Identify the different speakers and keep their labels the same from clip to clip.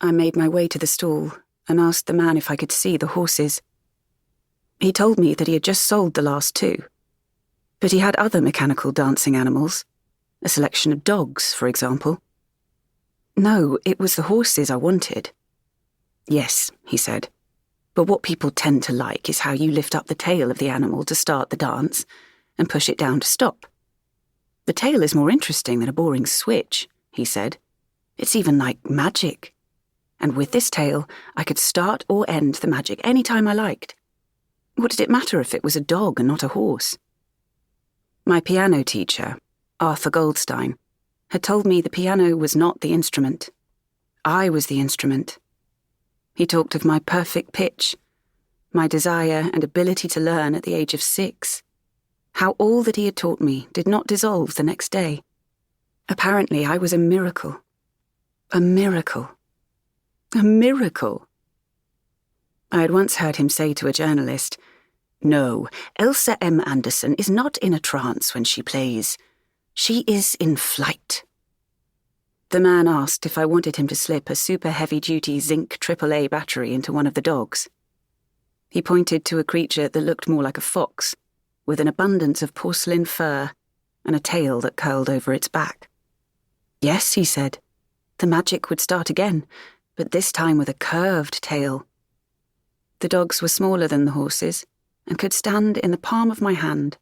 Speaker 1: I made my way to the stall and asked the man if I could see the horses. He told me that he had just sold the last 2, but he had other mechanical dancing animals, a selection of dogs, for example. No, it was the horses I wanted. Yes, he said, but what people tend to like is how you lift up the tail of the animal to start the dance and push it down to stop. The tail is more interesting than a boring switch, he said. It's even like magic. And with this tail, I could start or end the magic any time I liked. What did it matter if it was a dog and not a horse? My piano teacher, Arthur Goldstein, had told me the piano was not the instrument. I was the instrument. He talked of my perfect pitch, my desire and ability to learn at the age of 6, how all that he had taught me did not dissolve the next day. Apparently, I was a miracle. A miracle. A miracle. I had once heard him say to a journalist, "No, Elsa M. Anderson is not in a trance when she plays. She is in flight." The man asked if I wanted him to slip a super heavy-duty zinc AAA battery into one of the dogs. He pointed to a creature that looked more like a fox, with an abundance of porcelain fur and a tail that curled over its back. Yes, he said, the magic would start again, but this time with a curved tail. The dogs were smaller than the horses and could stand in the palm of my hand.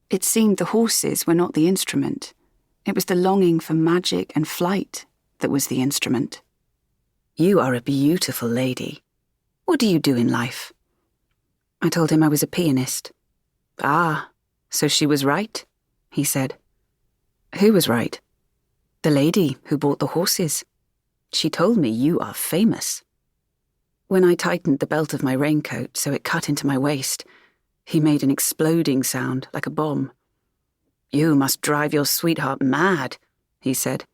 Speaker 1: It seemed the horses were not the instrument. It was the longing for magic and flight that was the instrument. "You are a beautiful lady. What do you do in life?" I told him I was a pianist. "Ah, so she was right," he said. "Who was right?" "The lady who bought the horses. She told me you are famous." When I tightened the belt of my raincoat so it cut into my waist, he made an exploding sound like a bomb. "You must drive your sweetheart mad," he said.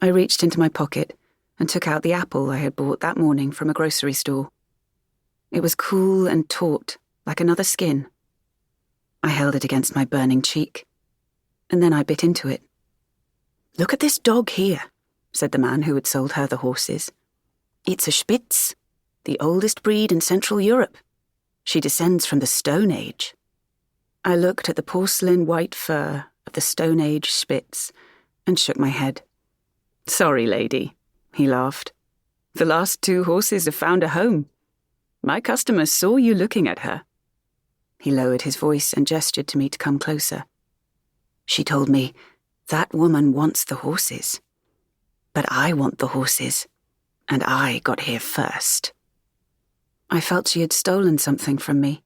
Speaker 1: I reached into my pocket and took out the apple I had bought that morning from a grocery store. It was cool and taut, like another skin. I held it against my burning cheek, and then I bit into it. "Look at this dog here," said the man who had sold her the horses. "It's a Spitz, the oldest breed in Central Europe. She descends from the Stone Age." I looked at the porcelain white fur of the Stone Age Spitz and shook my head. "Sorry, lady," he laughed. "The last 2 horses have found a home. My customer saw you looking at her." He lowered his voice and gestured to me to come closer. "She told me, that woman wants the horses. But I want the horses, and I got here first." I felt she had stolen something from me,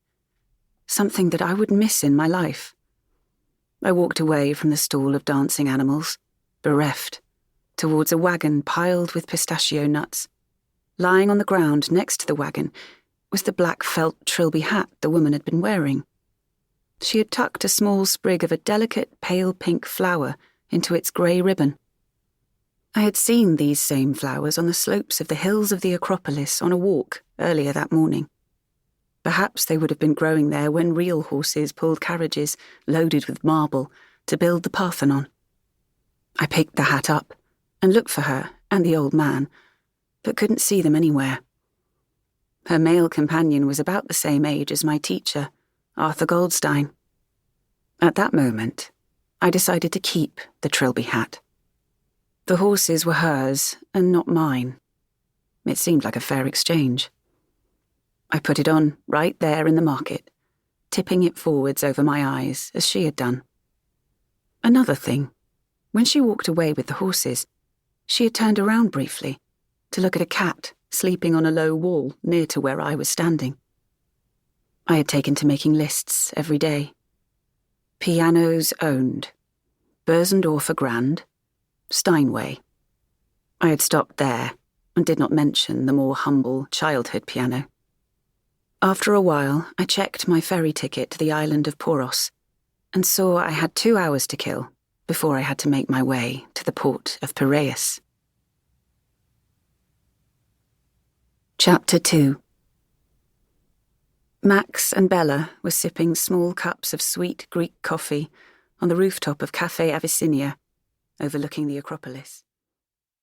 Speaker 1: something that I would miss in my life. I walked away from the stall of dancing animals, bereft, towards a wagon piled with pistachio nuts. Lying on the ground next to the wagon was the black felt trilby hat the woman had been wearing. She had tucked a small sprig of a delicate pale pink flower into its grey ribbon. I had seen these same flowers on the slopes of the hills of the Acropolis on a walk earlier that morning. Perhaps they would have been growing there when real horses pulled carriages loaded with marble to build the Parthenon. I picked the hat up and looked for her and the old man, but couldn't see them anywhere. Her male companion was about the same age as my teacher, Arthur Goldstein. At that moment, I decided to keep the trilby hat. The horses were hers and not mine. It seemed like a fair exchange. I put it on right there in the market, tipping it forwards over my eyes as she had done. Another thing, when she walked away with the horses, she had turned around briefly to look at a cat sleeping on a low wall near to where I was standing. I had taken to making lists every day. Pianos owned. Bösendorfer Grand. Steinway. I had stopped there and did not mention the more humble childhood piano. After a while, I checked my ferry ticket to the island of Poros and saw I had 2 hours to kill before I had to make my way to the port of Piraeus. Chapter 2. Max and Bella were sipping small cups of sweet Greek coffee on the rooftop of Café Abyssinia, overlooking the Acropolis.